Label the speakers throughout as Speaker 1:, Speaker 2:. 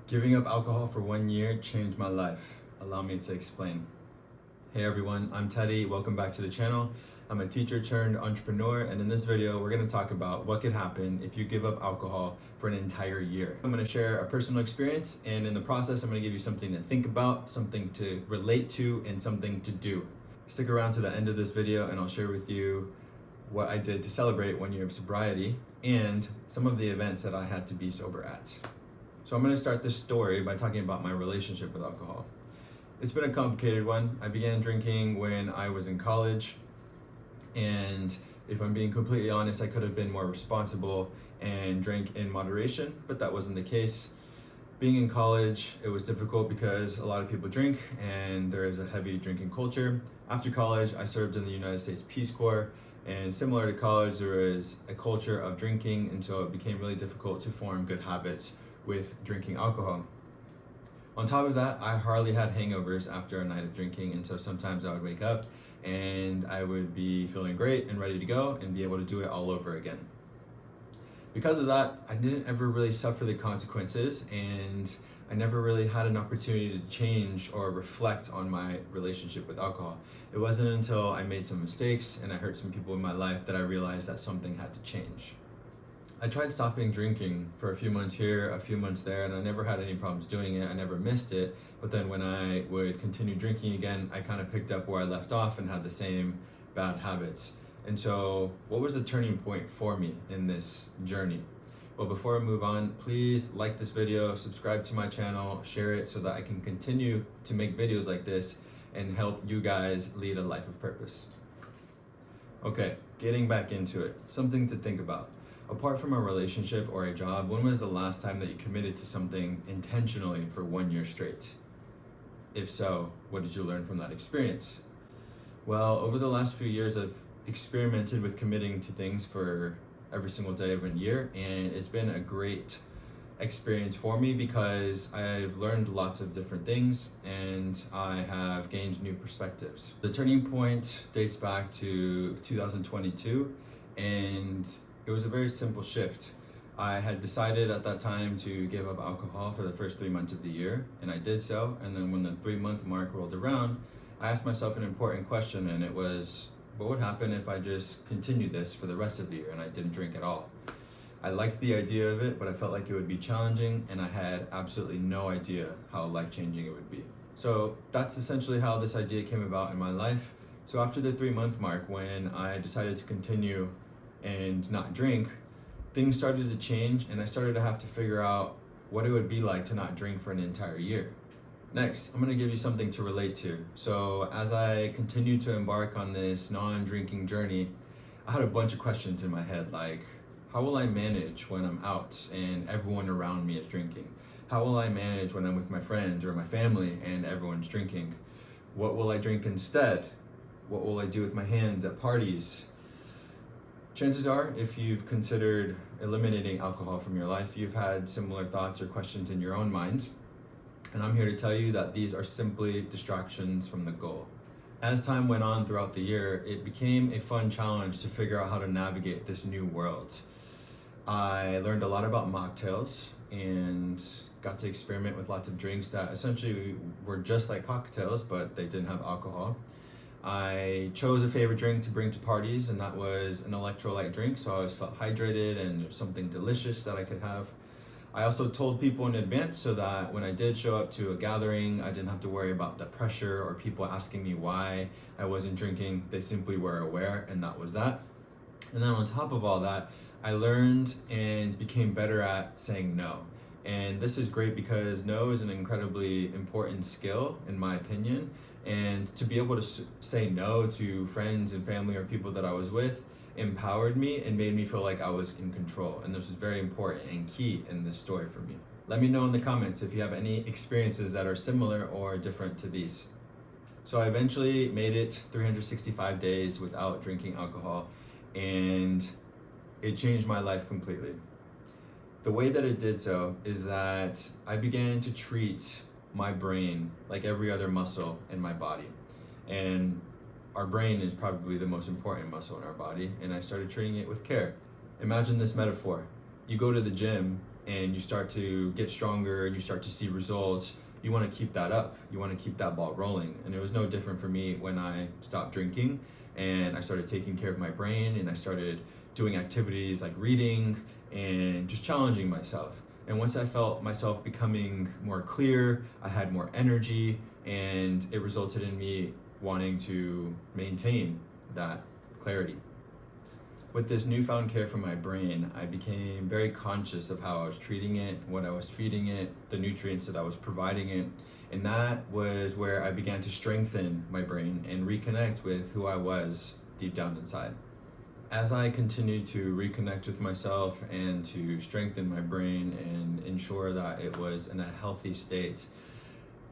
Speaker 1: Giving up alcohol for 1 year changed my life. Allow me to explain. Hey everyone, I'm Teddy. Welcome back to the channel. I'm a teacher turned entrepreneur, and in this video, we're going to talk about what could happen if you give up alcohol for an entire year. I'm going to share a personal experience, and in the process, I'm going to give you something to think about, something to relate to, and something to do. Stick around to the end of this video, and I'll share with you what I did to celebrate 1 year of sobriety and some of the events that I had to be sober at. So I'm going to start this story by talking about my relationship with alcohol. It's been a complicated one. I began drinking when I was in college, and if I'm being completely honest, I could have been more responsible and drank in moderation, but that wasn't the case. Being in college, it was difficult because a lot of people drink and there is a heavy drinking culture. After college, I served in the United States Peace Corps, and similar to college, there is a culture of drinking, and so it became really difficult to form good habits with drinking alcohol. On top of that, I hardly had hangovers after a night of drinking, and so sometimes I would wake up and I would be feeling great and ready to go and be able to do it all over again. Because of that, I didn't ever really suffer the consequences, and I never really had an opportunity to change or reflect on my relationship with alcohol. It wasn't until I made some mistakes and I hurt some people in my life that I realized that something had to change. I tried stopping drinking for a few months here, a few months there, and I never had any problems doing it. I never missed it. But then when I would continue drinking again, I kind of picked up where I left off and had the same bad habits. And so what was the turning point for me in this journey? Well, before I move on, please like this video, subscribe to my channel, share it so that I can continue to make videos like this and help you guys lead a life of purpose. Okay, getting back into it, something to think about. Apart from a relationship or a job, when was the last time that you committed to something intentionally for 1 year straight? If so, what did you learn from that experience? Well, over the last few years, I've experimented with committing to things for every single day of a year, and it's been a great experience for me because I've learned lots of different things and I have gained new perspectives. The turning point dates back to 2022, and it was a very simple shift. I had decided at that time to give up alcohol for the first 3 months of the year, and I did so. And then when the 3-month mark rolled around, I asked myself an important question, and it was, what would happen if I just continued this for the rest of the year and I didn't drink at all? I liked the idea of it, but I felt like it would be challenging, and I had absolutely no idea how life-changing it would be. So that's essentially how this idea came about in my life. So after the 3-month mark, when I decided to continue and not drink, things started to change, and I started to have to figure out what it would be like to not drink for an entire year. Next, I'm gonna give you something to relate to. So as I continued to embark on this non-drinking journey, I had a bunch of questions in my head, like, how will I manage when I'm out and everyone around me is drinking? How will I manage when I'm with my friends or my family and everyone's drinking? What will I drink instead? What will I do with my hands at parties? Chances are, if you've considered eliminating alcohol from your life, you've had similar thoughts or questions in your own mind. And I'm here to tell you that these are simply distractions from the goal. As time went on throughout the year, it became a fun challenge to figure out how to navigate this new world. I learned a lot about mocktails and got to experiment with lots of drinks that essentially were just like cocktails, but they didn't have alcohol. I chose a favorite drink to bring to parties, and that was an electrolyte drink, so I always felt hydrated and it was something delicious that I could have. I also told people in advance so that when I did show up to a gathering, I didn't have to worry about the pressure or people asking me why I wasn't drinking. They simply were aware, and that was that. And then on top of all that, I learned and became better at saying no. And this is great because no is an incredibly important skill, in my opinion. And to be able to say no to friends and family or people that I was with empowered me and made me feel like I was in control. And this is very important and key in this story for me. Let me know in the comments if you have any experiences that are similar or different to these. So I eventually made it 365 days without drinking alcohol, and it changed my life completely. The way that it did so is that I began to treat my brain like every other muscle in my body. And our brain is probably the most important muscle in our body, and I started treating it with care. Imagine this metaphor. You go to the gym and you start to get stronger and you start to see results, you want to keep that up. You want to keep that ball rolling. And it was no different for me when I stopped drinking and I started taking care of my brain and I started doing activities like reading and just challenging myself. And once I felt myself becoming more clear, I had more energy, and it resulted in me wanting to maintain that clarity. With this newfound care for my brain, I became very conscious of how I was treating it, what I was feeding it, the nutrients that I was providing it. And that was where I began to strengthen my brain and reconnect with who I was deep down inside. As I continued to reconnect with myself and to strengthen my brain and ensure that it was in a healthy state,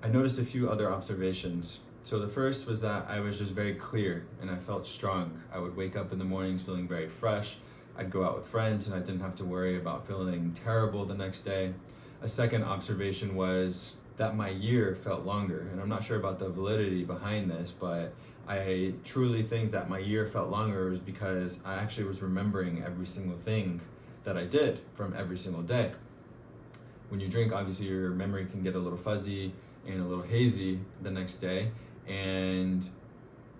Speaker 1: I noticed a few other observations. So the first was that I was just very clear and I felt strong. I would wake up in the mornings feeling very fresh. I'd go out with friends and I didn't have to worry about feeling terrible the next day. A second observation was that my year felt longer, and I'm not sure about the validity behind this, but I truly think that my year felt longer was because I actually was remembering every single thing that I did from every single day. When you drink, obviously your memory can get a little fuzzy and a little hazy the next day. And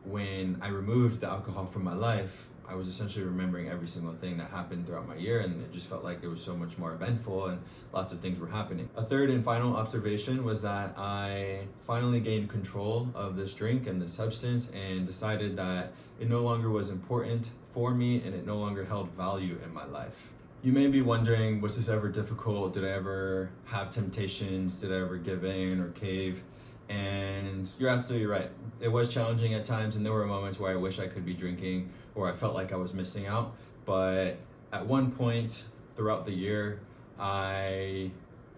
Speaker 1: when I removed the alcohol from my life, I was essentially remembering every single thing that happened throughout my year, and it just felt like it was so much more eventful and lots of things were happening. A third and final observation was that I finally gained control of this drink and this substance and decided that it no longer was important for me and it no longer held value in my life. You may be wondering, was this ever difficult? Did I ever have temptations? Did I ever give in or cave? And you're absolutely right. It was challenging at times, and there were moments where I wish I could be drinking or I felt like I was missing out. But at one point throughout the year, I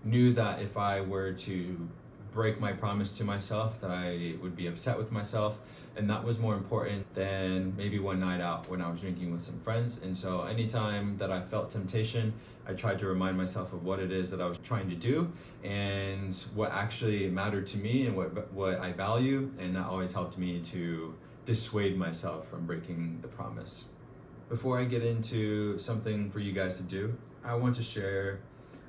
Speaker 1: knew that if I were to break my promise to myself, that I would be upset with myself, and that was more important than maybe one night out when I was drinking with some friends. And so anytime that I felt temptation, I tried to remind myself of what it is that I was trying to do and what actually mattered to me and what I value, and that always helped me to dissuade myself from breaking the promise. Before I get into something for you guys to do, I want to share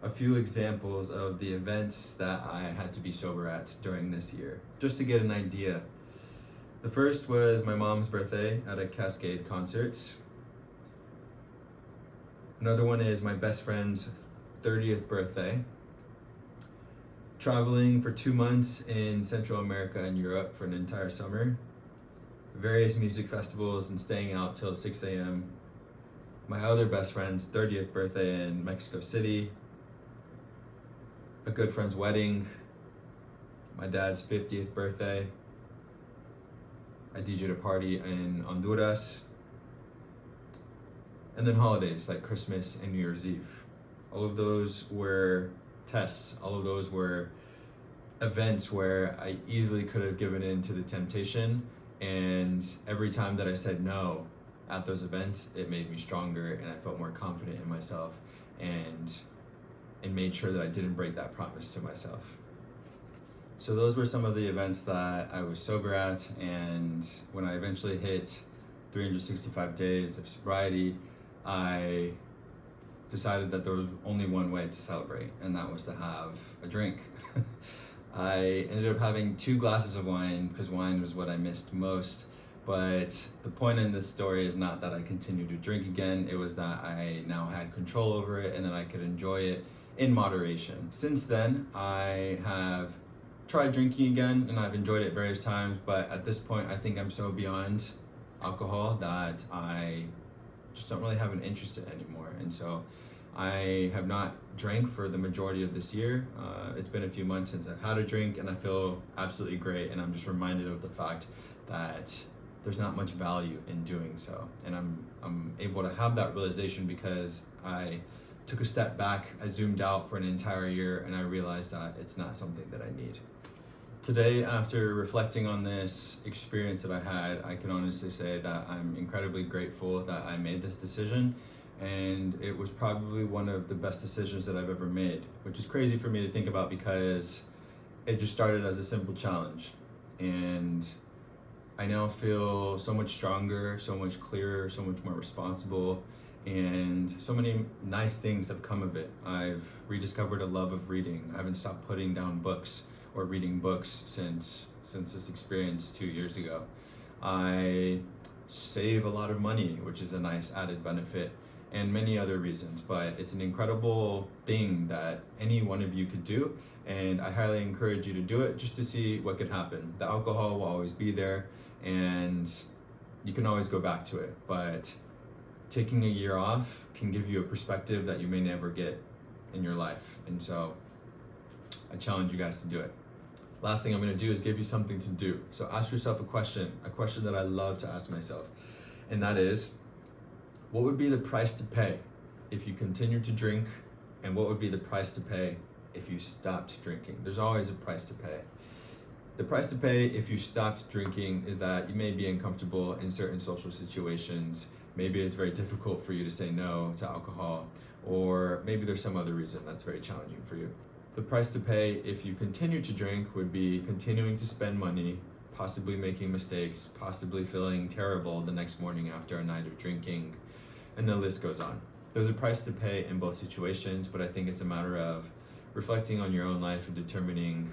Speaker 1: a few examples of the events that I had to be sober at during this year, just to get an idea. The first was my mom's birthday at a Cascade concert. Another one is my best friend's 30th birthday. Traveling for 2 months in Central America and Europe for an entire summer. Various music festivals and staying out till 6 a.m. My other best friend's 30th birthday in Mexico City. A good friend's wedding. My dad's 50th birthday. I DJ'd a party in Honduras. And then holidays like Christmas and New Year's Eve. All of those were tests. All of those were events where I easily could have given in to the temptation. And every time that I said no at those events, it made me stronger and I felt more confident in myself and made sure that I didn't break that promise to myself. So those were some of the events that I was sober at, and when I eventually hit 365 days of sobriety, I decided that there was only one way to celebrate, and that was to have a drink. I ended up having 2 glasses of wine because wine was what I missed most. But the point in this story is not that I continued to drink again, it was that I now had control over it and that I could enjoy it in moderation. Since then, I have tried drinking again and I've enjoyed it various times, but at this point I think I'm so beyond alcohol that I just don't really have an interest in it anymore. And so I have not drank for the majority of this year. It's been a few months since I've had a drink and I feel absolutely great, and I'm just reminded of the fact that there's not much value in doing so. And I'm able to have that realization because I took a step back, I zoomed out for an entire year, and I realized that it's not something that I need. Today, after reflecting on this experience that I had, I can honestly say that I'm incredibly grateful that I made this decision, and it was probably one of the best decisions that I've ever made, which is crazy for me to think about because it just started as a simple challenge. And I now feel so much stronger, so much clearer, so much more responsible, and so many nice things have come of it. I've rediscovered a love of reading. I haven't stopped putting down books or reading books since this experience 2 years ago. I save a lot of money, which is a nice added benefit, and many other reasons, but it's an incredible thing that any one of you could do, and I highly encourage you to do it just to see what could happen. The alcohol will always be there, and you can always go back to it, but taking a year off can give you a perspective that you may never get in your life, and so I challenge you guys to do it. Last thing I'm going to do is give you something to do. So ask yourself a question that I love to ask myself, and that is, what would be the price to pay if you continued to drink, and what would be the price to pay if you stopped drinking? There's always a price to pay. The price to pay if you stopped drinking is that you may be uncomfortable in certain social situations. Maybe it's very difficult for you to say no to alcohol, or maybe there's some other reason that's very challenging for you. The price to pay if you continue to drink would be continuing to spend money, possibly making mistakes, possibly feeling terrible the next morning after a night of drinking, and the list goes on. There's a price to pay in both situations, but I think it's a matter of reflecting on your own life and determining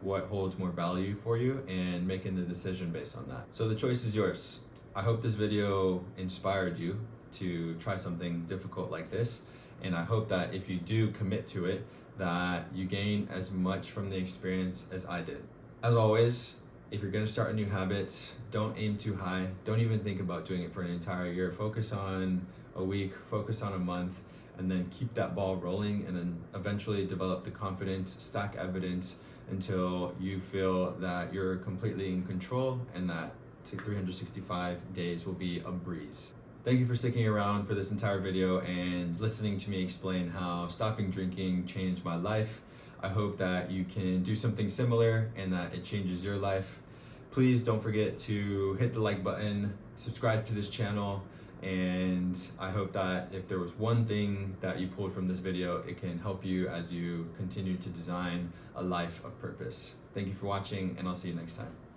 Speaker 1: what holds more value for you and making the decision based on that. So the choice is yours. I hope this video inspired you to try something difficult like this, and I hope that if you do commit to it, that you gain as much from the experience as I did. As always, if you're gonna start a new habit, don't aim too high. Don't even think about doing it for an entire year. Focus on a week, focus on a month, and then keep that ball rolling, and then eventually develop the confidence, stack evidence until you feel that you're completely in control and that 365 days will be a breeze. Thank you for sticking around for this entire video and listening to me explain how stopping drinking changed my life. I hope that you can do something similar and that it changes your life. Please don't forget to hit the like button, subscribe to this channel, and I hope that if there was one thing that you pulled from this video, it can help you as you continue to design a life of purpose. Thank you for watching, and I'll see you next time.